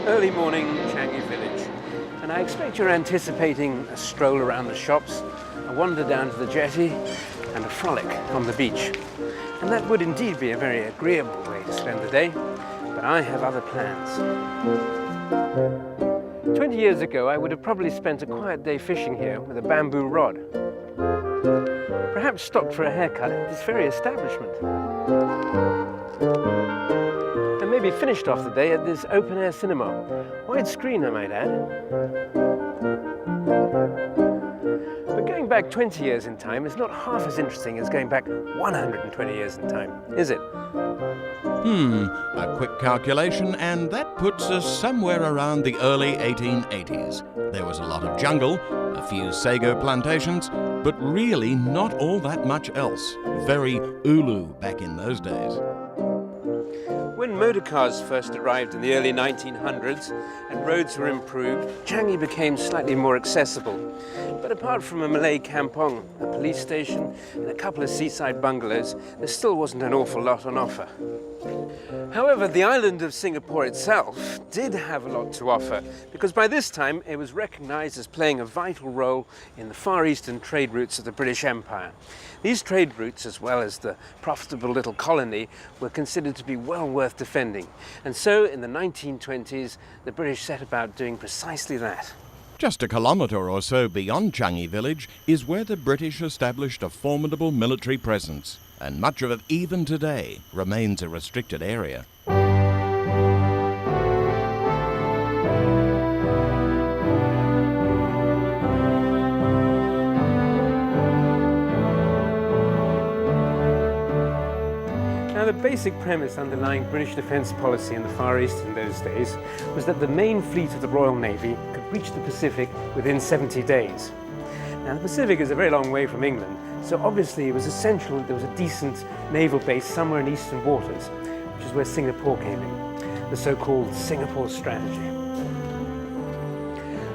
Early morning, Changi Village, and I expect you're anticipating a stroll around the shops, a wander down to the jetty, and a frolic on the beach. And that would indeed be a very agreeable way to spend the day, but I have other plans. 20 years ago, I would have probably spent a quiet day fishing here with a bamboo rod. Perhaps stopped for a haircut at this very establishment. And maybe finished off the day at this open-air cinema. Widescreen, I might add. But going back 20 years in time is not half as interesting as going back 120 years in time, is it? A quick calculation, and that puts us somewhere around the early 1880s. There was a lot of jungle, a few sago plantations, but really not all that much else. Very Ulu back in those days. When motorcars first arrived in the early 1900s and roads were improved, Changi became slightly more accessible. But apart from a Malay kampong, a police station and a couple of seaside bungalows, there still wasn't an awful lot on offer. However, the island of Singapore itself did have a lot to offer, because by this time it was recognized as playing a vital role in the Far Eastern trade routes of the British Empire. These trade routes, as well as the profitable little colony, were considered to be well worth defending. And so in the 1920s, the British set about doing precisely that. Just a kilometre or so beyond Changi Village is where the British established a formidable military presence, and much of it, even today, remains a restricted area. Now, the basic premise underlying British defence policy in the Far East in those days was that the main fleet of the Royal Navy could reach the Pacific within 70 days. Now, the Pacific is a very long way from England, so obviously it was essential that there was a decent naval base somewhere in eastern waters, which is where Singapore came in, the so-called Singapore strategy.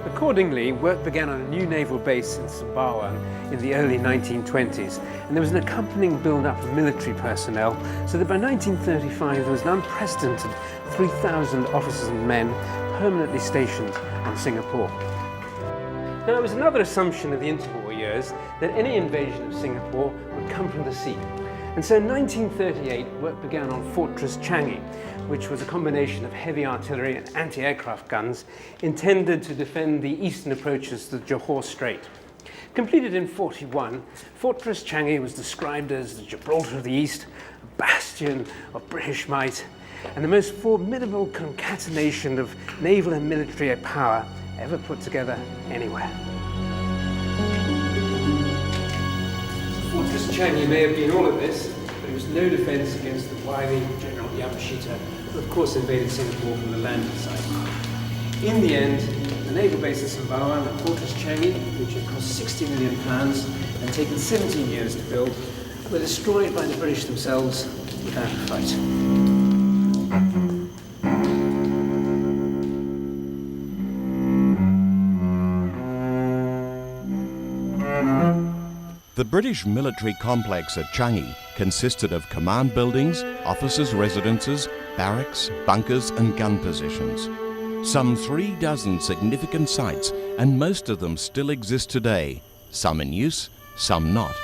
Accordingly, work began on a new naval base in Sumbawa in the early 1920s, and there was an accompanying build-up of military personnel, so that by 1935 there was an unprecedented 3,000 officers and men permanently stationed on Singapore. Now, it was another assumption of the interwar years that any invasion of Singapore would come from the sea. And so in 1938, work began on Fortress Changi, which was a combination of heavy artillery and anti-aircraft guns intended to defend the eastern approaches to the Johor Strait. Completed in 1941, Fortress Changi was described as the Gibraltar of the East, a bastion of British might, and the most formidable concatenation of naval and military power ever put together anywhere. Fortress Changi may have been all of this, but it was no defence against the wily General Yamashita, who of course invaded Singapore from the landing side. In the end, the naval base at Sumbawa and Fortress Changi, which had cost £60 million and taken 17 years to build, were destroyed by the British themselves without a fight. The British military complex at Changi consisted of command buildings, officers' residences, barracks, bunkers and gun positions. Some 36 significant sites, and most of them still exist today, some in use, some not.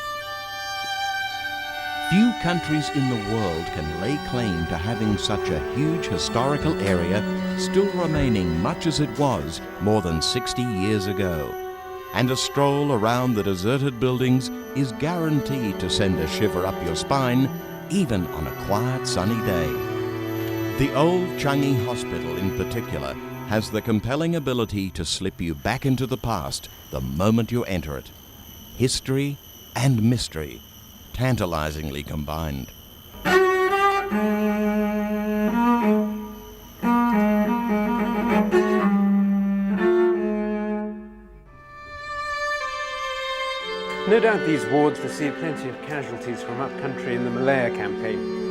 Few countries in the world can lay claim to having such a huge historical area still remaining much as it was more than 60 years ago. And a stroll around the deserted buildings is guaranteed to send a shiver up your spine, even on a quiet sunny day. The old Changi Hospital in particular has the compelling ability to slip you back into the past the moment you enter it. History and mystery, tantalizingly combined. No doubt these wards received plenty of casualties from upcountry in the Malaya campaign.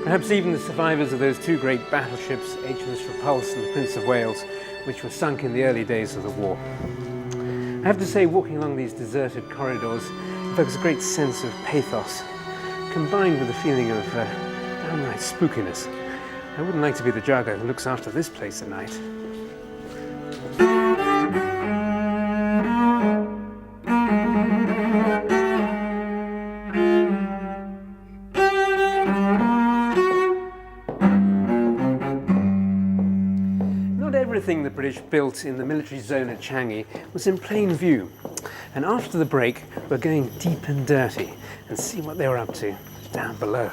Perhaps even the survivors of those two great battleships, HMS Repulse and the Prince of Wales, which were sunk in the early days of the war. I have to say, walking along these deserted corridors evokes a great sense of pathos. combined with a feeling of downright spookiness. I wouldn't like to be the jugger who looks after this place at night. Everything the British built in the military zone at Changi was in plain view. And after the break, we're going deep and dirty and see what they were up to down below.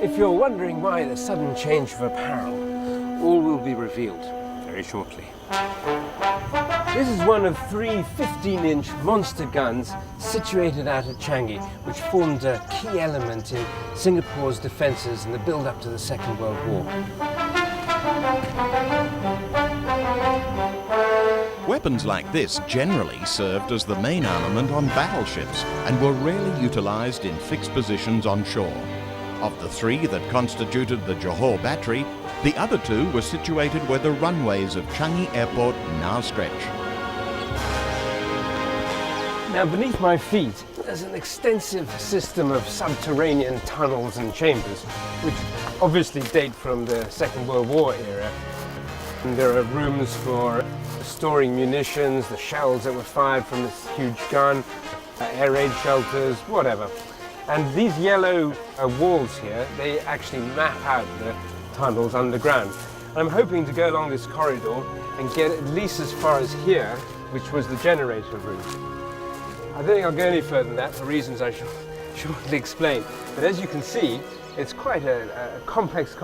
If you're wondering why the sudden change of apparel, all will be revealed very shortly. This is one of 3 15-inch monster guns situated out at Changi, which formed a key element in Singapore's defences in the build-up to the Second World War. Weapons like this generally served as the main armament on battleships and were rarely utilised in fixed positions on shore. Of the 3 that constituted the Johor Battery, the other 2 were situated where the runways of Changi Airport now stretch. Now, beneath my feet, there's an extensive system of subterranean tunnels and chambers, which obviously date from the Second World War era. And there are rooms for storing munitions, the shells that were fired from this huge gun, air raid shelters, whatever. And these yellow walls here, they actually map out the tunnels underground. And I'm hoping to go along this corridor and get at least as far as here, which was the generator room. I don't think I'll go any further than that for reasons I shall shortly explain. But as you can see, it's quite a complex.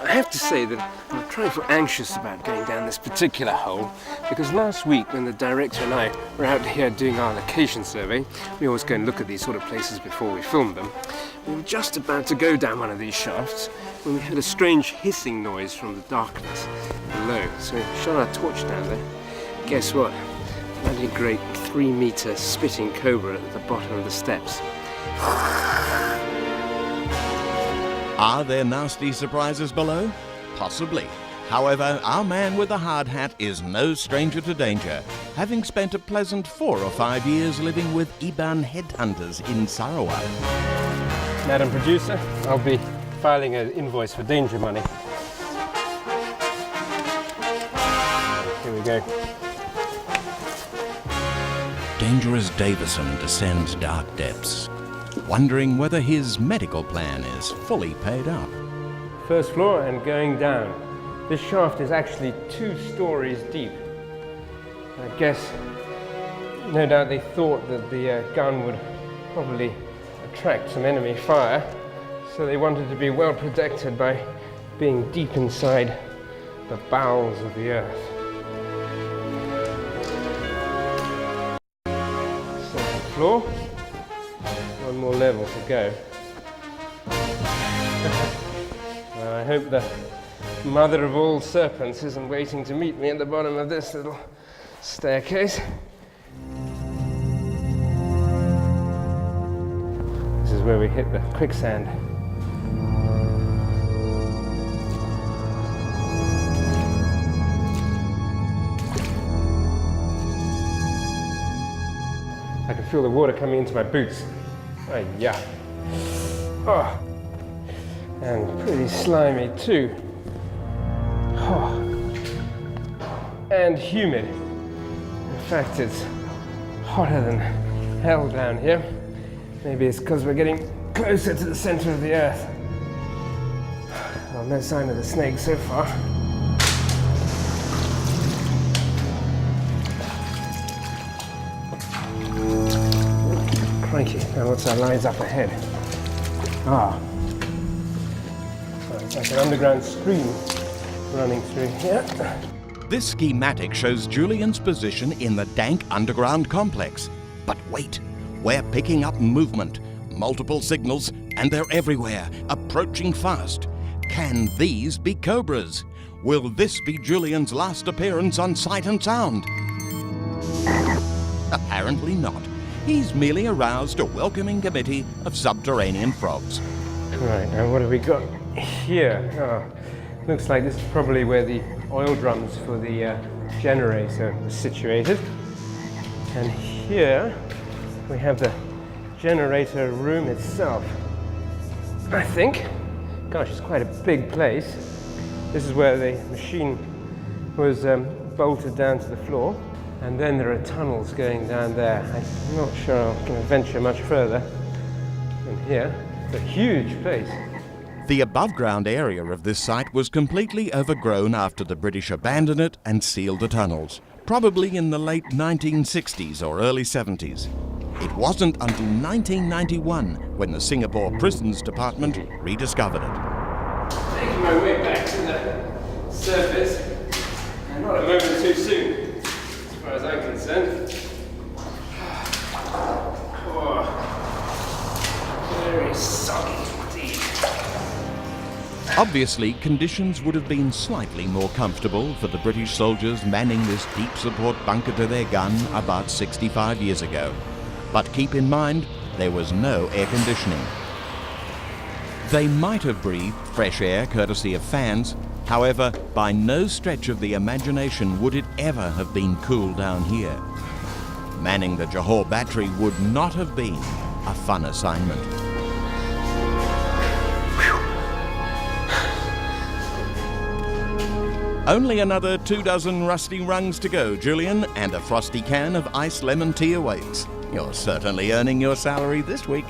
I have to say that I'm a trifle anxious about going down this particular hole, because last week when the director and I were out here doing our location survey, we always go and look at these sort of places before we film them, we were just about to go down one of these shafts when we heard a strange hissing noise from the darkness below. So we shot our torch down there. Guess what? A bloody great 3-meter spitting cobra at the bottom of the steps. Are there nasty surprises below? Possibly. However, our man with the hard hat is no stranger to danger, having spent a pleasant 4 or 5 years living with Iban headhunters in Sarawak. Madam Producer, I'll be filing an invoice for danger money. Here we go. Dangerous Davison descends dark depths, wondering whether his medical plan is fully paid up. First floor and going down. This shaft is actually 2 stories deep. I guess, no doubt they thought that the gun would probably attract some enemy fire, so they wanted to be well protected by being deep inside the bowels of the earth. Second floor. 1 more level to go. Well, I hope the mother of all serpents isn't waiting to meet me at the bottom of this little staircase. This is where we hit the quicksand. I can feel the water coming into my boots. Oh, yeah. Oh, and pretty slimy too. Oh, and humid. In fact, it's hotter than hell down here. Maybe it's because we're getting closer to the center of the earth. Well, no sign of the snake so far. Crikey, now what's our lines up ahead? Ah. So it's like an underground stream running through here. This schematic shows Julian's position in the dank underground complex. But wait, we're picking up movement, multiple signals, and they're everywhere, approaching fast. Can these be cobras? Will this be Julian's last appearance on Sight and Sound? Apparently not. he's merely aroused a welcoming committee of subterranean frogs. Right, now what have we got here? Oh, looks like this is probably where the oil drums for the generator are situated. And here we have the generator room itself, I think. Gosh, it's quite a big place. This is where the machine was bolted down to the floor. And then there are tunnels going down there. I'm not sure I'm going to venture much further than here. It's a huge place. The above-ground area of this site was completely overgrown after the British abandoned it and sealed the tunnels, probably in the late 1960s or early 70s. It wasn't until 1991 when the Singapore Prisons Department rediscovered it. Making my way back to the surface, and not a moment too soon, as far as I'm concerned. Oh, very soggy indeed. Obviously, conditions would have been slightly more comfortable for the British soldiers manning this deep support bunker to their gun about 65 years ago. But keep in mind, there was no air conditioning. They might have breathed fresh air courtesy of fans. However, by no stretch of the imagination would it ever have been cool down here. Manning the Johor battery would not have been a fun assignment. Only another 24 rusty rungs to go, Julian, and a frosty can of iced lemon tea awaits. You're certainly earning your salary this week.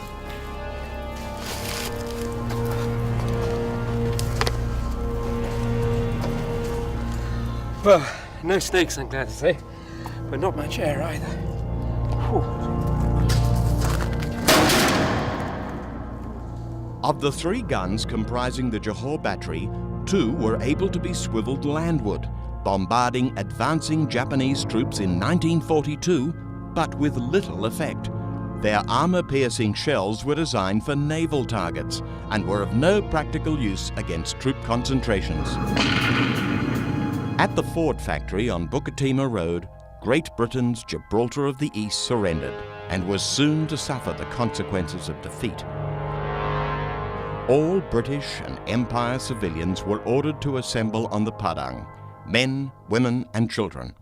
Well, no snakes, I'm glad to say, but not much air either. Whew. Of the 3 guns comprising the Johor battery, 2 were able to be swiveled landward, bombarding advancing Japanese troops in 1942, but with little effect. Their armor-piercing shells were designed for naval targets and were of no practical use against troop concentrations. At the Ford factory on Bukit Timah Road, Great Britain's Gibraltar of the East surrendered and was soon to suffer the consequences of defeat. All British and Empire civilians were ordered to assemble on the Padang, men, women and children,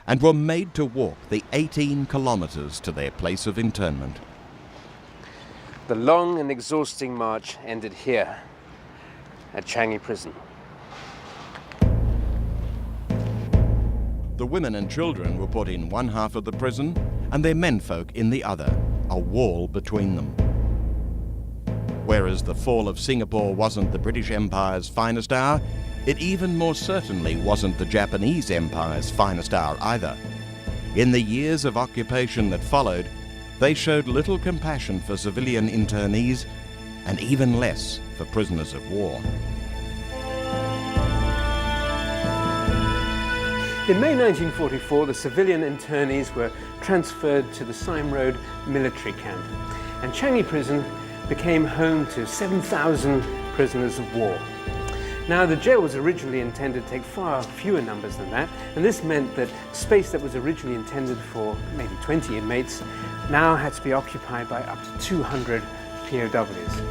and were made to walk the 18 kilometers to their place of internment. The long and exhausting march ended here, at Changi Prison. The women and children were put in one half of the prison and their menfolk in the other, a wall between them. Whereas the fall of Singapore wasn't the British Empire's finest hour, it even more certainly wasn't the Japanese Empire's finest hour either. In the years of occupation that followed, they showed little compassion for civilian internees and even less for prisoners of war. In May 1944, the civilian internees were transferred to the Sime Road military camp, and Changi Prison became home to 7,000 prisoners of war. Now, the jail was originally intended to take far fewer numbers than that, and this meant that space that was originally intended for maybe 20 inmates now had to be occupied by up to 200 POWs.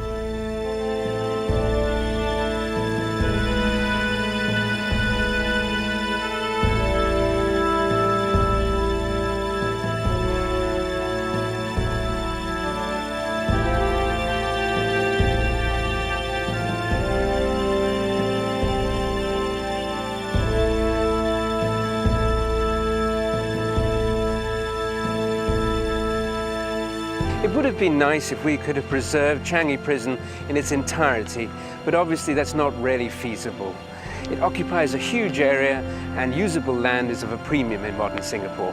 It would have been nice if we could have preserved Changi Prison in its entirety, but obviously that's not really feasible. It occupies a huge area and usable land is of a premium in modern Singapore.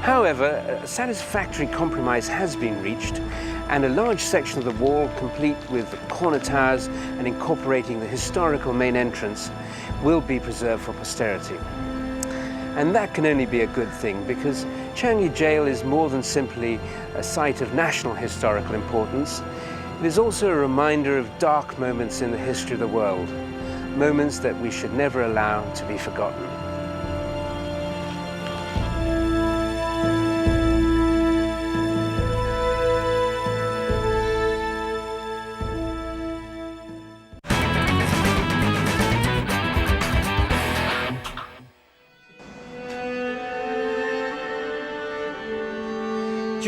However, a satisfactory compromise has been reached, and a large section of the wall, complete with corner towers and incorporating the historical main entrance, will be preserved for posterity. And that can only be a good thing, because Changi Jail is more than simply a site of national historical importance. It is also a reminder of dark moments in the history of the world, moments that we should never allow to be forgotten.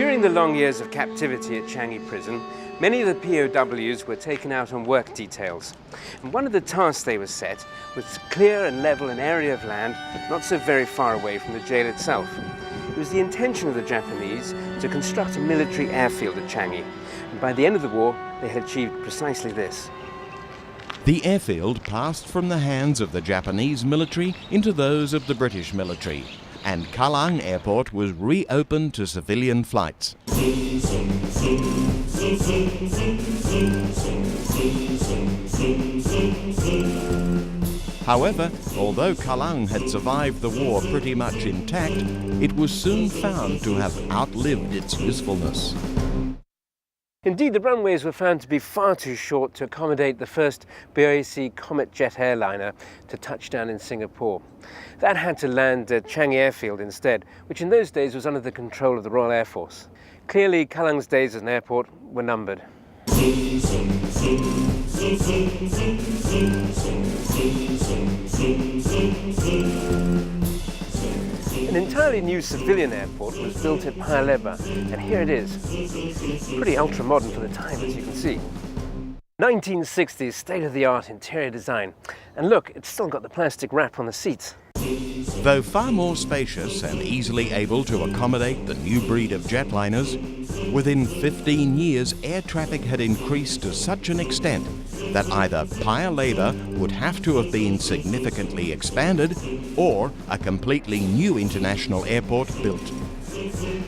During the long years of captivity at Changi Prison, many of the POWs were taken out on work details. And one of the tasks they were set was to clear and level an area of land not so very far away from the jail itself. It was the intention of the Japanese to construct a military airfield at Changi. And by the end of the war, they had achieved precisely this. The airfield passed from the hands of the Japanese military into those of the British military, and Kallang Airport was reopened to civilian flights. However, although Kallang had survived the war pretty much intact, it was soon found to have outlived its usefulness. Indeed, the runways were found to be far too short to accommodate the first BOAC Comet jet airliner to touch down in Singapore. That had to land at Changi Airfield instead, which in those days was under the control of the Royal Air Force. Clearly, Kalang's days as an airport were numbered. An entirely new civilian airport was built at Paya Lebar, and here it is. Pretty ultra-modern for the time, as you can see. 1960s state-of-the-art interior design. And look, it's still got the plastic wrap on the seats. Though far more spacious and easily able to accommodate the new breed of jetliners, within 15 years air traffic had increased to such an extent that either Paya Lebar would have to have been significantly expanded or a completely new international airport built.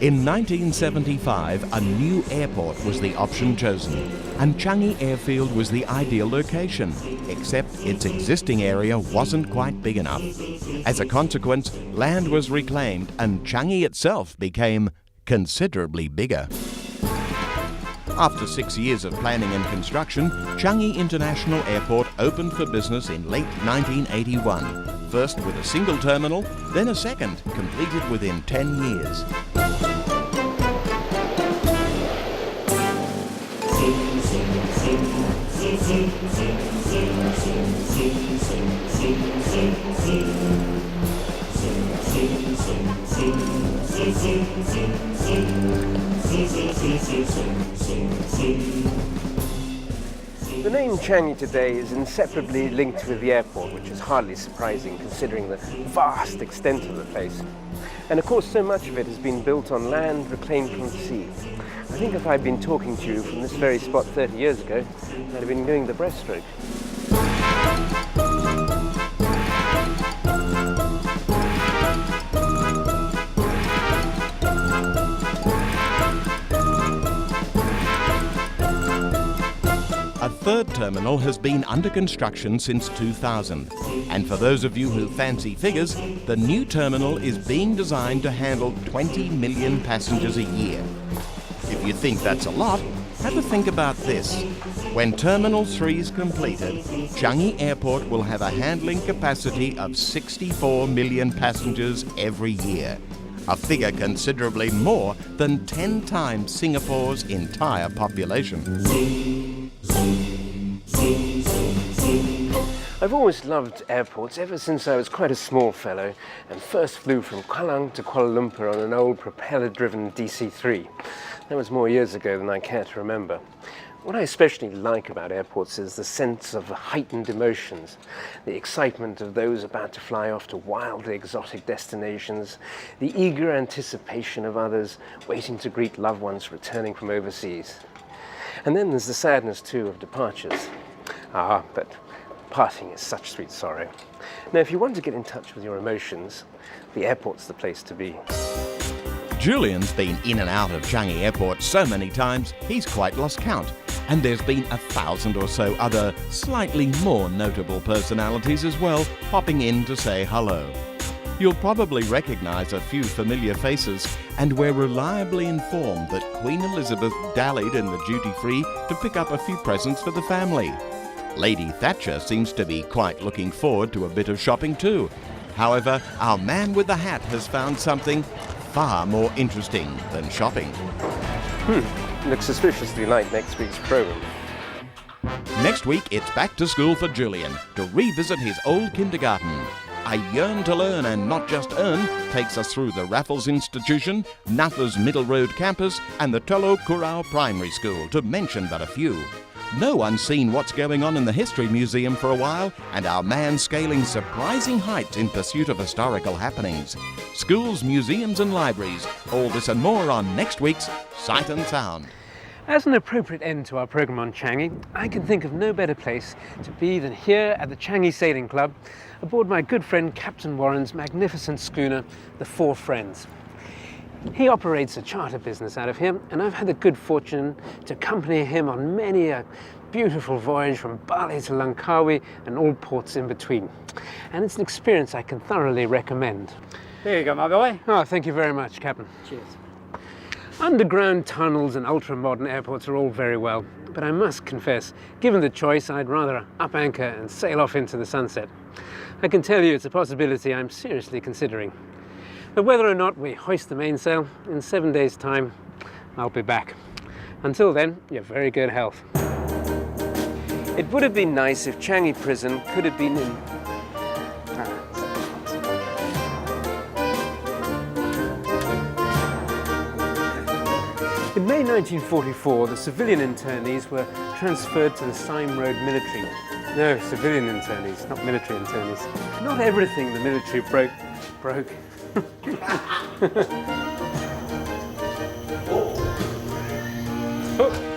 In 1975, a new airport was the option chosen, and Changi Airfield was the ideal location, except its existing area wasn't quite big enough. As a consequence, land was reclaimed and Changi itself became considerably bigger. After 6 years of planning and construction, Changi International Airport opened for business in late 1981, first with a single terminal, then a second, completed within 10 years. The name Changi today is inseparably linked with the airport, which is hardly surprising considering the vast extent of the place. And of course, so much of it has been built on land reclaimed from the sea. I think if I'd been talking to you from this very spot 30 years ago, I'd have been doing the breaststroke. A third terminal has been under construction since 2000, and for those of you who fancy figures, the new terminal is being designed to handle 20 million passengers a year. If you think that's a lot, have a think about this. When Terminal 3 is completed, Changi Airport will have a handling capacity of 64 million passengers every year, a figure considerably more than 10 times Singapore's entire population. I've always loved airports ever since I was quite a small fellow and first flew from Kallang to Kuala Lumpur on an old propeller-driven DC-3. That was more years ago than I care to remember. What I especially like about airports is the sense of heightened emotions, the excitement of those about to fly off to wildly exotic destinations, the eager anticipation of others waiting to greet loved ones returning from overseas. And then there's the sadness too of departures. But parting is such sweet sorrow. Now, if you want to get in touch with your emotions, the airport's the place to be. Julian's been in and out of Changi Airport so many times, he's quite lost count. And there's been 1,000 or so other slightly more notable personalities as well, popping in to say hello. You'll probably recognize a few familiar faces, and we're reliably informed that Queen Elizabeth dallied in the duty-free to pick up a few presents for the family. Lady Thatcher seems to be quite looking forward to a bit of shopping too. However, our man with the hat has found something far more interesting than shopping. Looks suspiciously like next week's program. Next week, it's back to school for Julian to revisit his old kindergarten. I I Yearn to Learn and Not Just Earn takes us through the Raffles Institution, Nuffa's Middle Road campus and the Tolo Kurau Primary School, to mention but a few. No one's seen what's going on in the History Museum for a while, and our man scaling surprising heights in pursuit of historical happenings. Schools, museums and libraries, all this and more on next week's Sight and Sound. As an appropriate end to our programme on Changi, I can think of no better place to be than here at the Changi Sailing Club, aboard my good friend Captain Warren's magnificent schooner, the Four Friends. He operates a charter business out of here, and I've had the good fortune to accompany him on many a beautiful voyage from Bali to Langkawi and all ports in between. And it's an experience I can thoroughly recommend. There you go, my boy. Oh, thank you very much, Captain. Cheers. Underground tunnels and ultra-modern airports are all very well, but I must confess, given the choice, I'd rather up anchor and sail off into the sunset. I can tell you it's a possibility I'm seriously considering. But whether or not we hoist the mainsail, in 7 days' time, I'll be back. Until then, your very good health. It would have been nice if Changi Prison could have been in... In May 1944, the civilian internees were transferred to the Sime Road military. No, civilian internees, not military internees. Not everything the military broke. Oh.